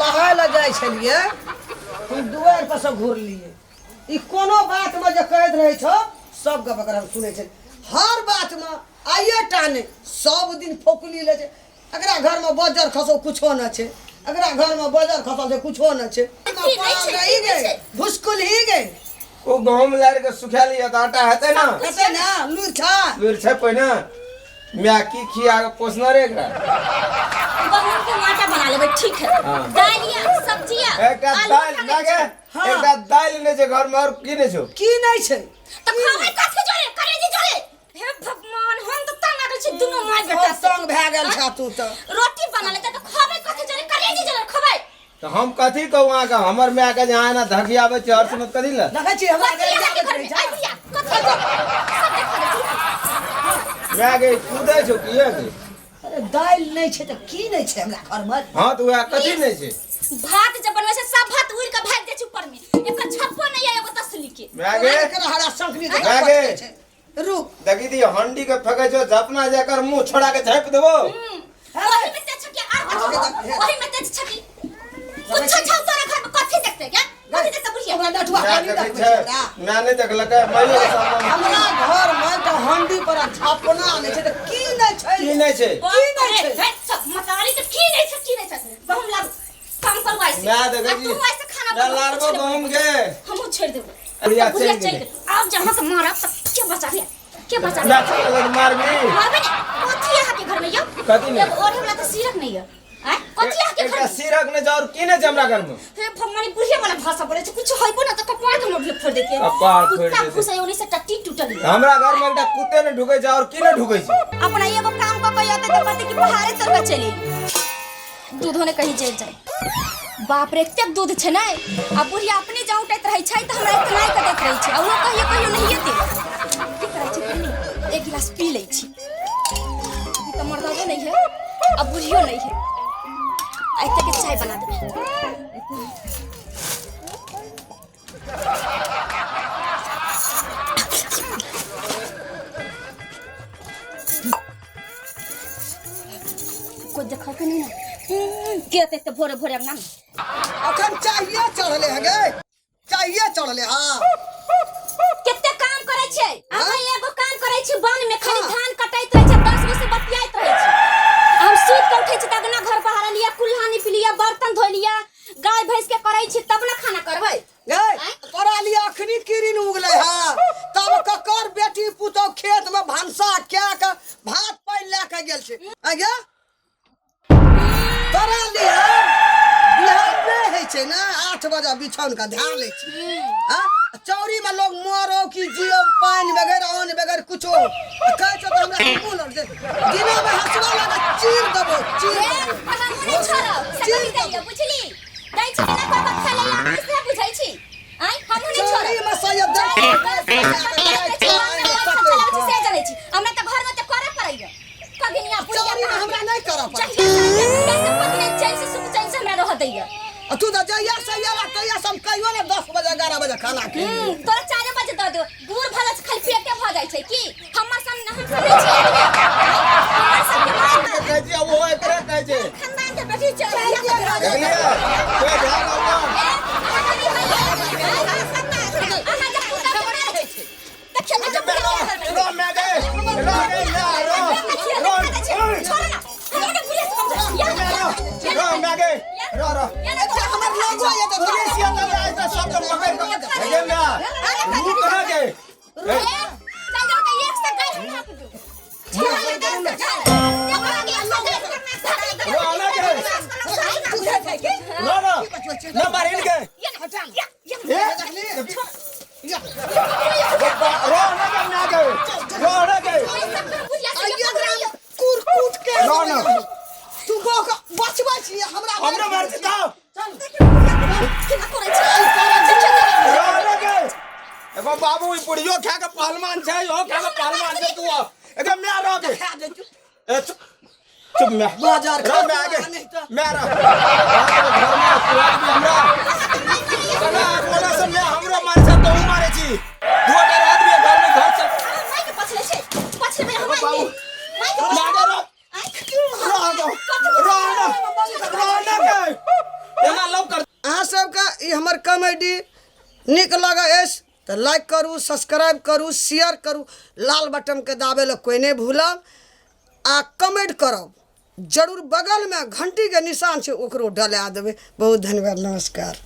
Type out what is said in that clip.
नहाय ल जाय छलिए हम दुआर पर से घुरलिए ई कोनो बात में जे कहत रहे छो सब गप अगर हम सुनै छै हर बात में आइए टाने सब दिन फोकली ले छै अगरा घर में बजर खसो कुछो न छै अगरा घर में बजर खसो से कुछो न छै रही गए भुसकुल ही गए ओ गहूम लार के सुखा लिया त आटा हेतै ना हेतै ना लूर छा पहिने मैं की खिया के पोसना रे एकरा गहूम के आटा बना लेबे ठीक है दालिया सब्जियां एकटा दाल लागे एकटा दाल ने छै घर में और की ने छौ की नै छै त खावे कथि जोरे करे जी जोरे हे भगवान हम त तंग आगल छी दुनो माय बेटा संग भए गेल छा तू त रोटी बना ले त खावे कथि जोरे करे जी जोरे खबै तो हम कथी कहू आ का हमर मैं के जहां ना धकियाबे छै और सुनत कथी ला देखै छी हमरा घर में आई भैया कथि मैं के कूदे छौ किए के अरे दाल नै छै त की नै छै हमरा घर में हां तो वह कथी नै छै भात जब बनवे से सब भात उड़ के भाग जाय छै ऊपर में एकर छप्पो नै है एगो तसली के मैं के हरा संकरी के रुक देखी दी हंडी के फेंके छौ झपना जाकर मुंह छोड़ा के झाप देबो वही में ते छकी आर वही में ते छकी कुछ छौ तोरा घर में कथि देखते क्या कथि देखते बुढ़िया हमरा नठुआ पानी देख मैं नहीं देखलक मैले हमरा घर में त हंडी पर छापना नै छै त की नै छै की नहीं छै की नै छै सब मतारी के की नहीं छै गहूम ला काम करवाई से मैं देखै छी तू ऐसे खाना मैं लारबो गहूम के हमहु छोड़ देबो बढ़िया बुढ़िया चल चल अब जहां से मारा के बचा लिया के बचा ना लिया चल मार भी मारबे ना कथि है के घर में यो कथी नहीं? एगो ओढ़े वाला त सिरक नहीं है हैं कथि है के घर एकटा में सिरक ने जाओ की ने हमरा घर में हे भगवान बुढ़िया वाला भाषा बोले छै कुछ होइबो ना त कपाड़ के मोड़ फोड़ देते कपाड़ फोड़ कुत्ता देते। घुसे ओनी से टट्टी टूटल है हमरा घर में एकटा कुत्ते ने ढुकै छै और की ने ढुकै छै अपना एगो काम क कहियो त कहते कि पहाड़े तर के चली दूध होने कहीं जेल जाए बाप रे एते दूध छै नै आ बुढ़िया अपने जाऊ उठैत रहै छै त हमरा इतना के देख रही छै आ वो कहियो नहीं दे की करै छै कनी एक गिलास पी लै छी अभी त मर्दाजो नहीं है अब बुढ़ियो नहीं है ऐते के चाय बना दे कोई देखा के नहीं ना केते ते भोरे भोरे ना अखन चाहिए चढ़ले है गे चाहिए चढ़ले हां केते काम करे छै हम एगो काम करे छी वन में खाली धान कटाइत रहे छै 10 गो से बतियाइत रहे छै हम सूत के उठै छी त अगना घर बहार लिया कुल्हानी पी लिया बर्तन धो लिया गाय भैंस के करे छी तब ना खाना करबै गे तोरा लिए अखनी किरिन उगले हां तब ककर बेटी पुतो खेत में भंसा क्या के भात पानी लेके गेल छै आ गे तोरा लिए बिहार नहीं है छै ना 8 बजे बिछौन का ध्यान ले छी हां चौरी में लोग मरो की जियो पानी बगैर अन्न बगैर कुछो कह छ त हमरा मुंह लग दे दिना में हसवा लगा चीर देबो हमने छोड़ो चीर दैयो बुझली दै छी ना पापा खा ले किसे बुझाई छी आई हमने छोड़ो चौरी में सैयद से जाने छी हमरा त घर में त करे पड़ैया कगनिया बुढ़िया चौरी में हमरा नहीं करा पड़ कैसे पत्नी चैन से सुख चैन से हमरा रह दैया तू तो जइया सैयला तैया सब कहियो ने 10 बजे 11 बजे खाना के तोरा 4 बजे द दो गुड़ भला खाली पेटे भ जाय छै की हमर सन हम सुनै छी हमर सब के माय कहै छै वो एकरा कहै छै खानदान के बेटी छै देखलिए कोई ध्यान रखो रो मैं गए रो मैं गए रो हमर लोगो ये तो पुलिस या तो आए तो सब पकड़ के ले ना तू कहां गए रो ना मार इनके कूट के ना तू बचबा छी हमरा हमरा मार दे चल एगो बाबू ई बुढ़ियो खा के पहलवान छै ओ खा के पहलवान छै तू एकदम मैं रह के चुप मैं बाजार रह मैं आगे मैं रह घर में पुरात भी हमरा कना बोला से मैं हमरा मारे से तो मारे छी दो रात में घर में घर से माय के पछले छै पछले में हम बाबू माय के लागे रह के एना हमर कॉमेडी निक लगे अछि तो लाइक करू, सब्सक्राइब करू, शेयर करू, लाल बटन के दाबे ला कोई नहीं भूलब आ कमेंट करब जरूर। बगल में घंटी के निशान छै ओकरो डला देबै। बहुत धन्यवाद, नमस्कार।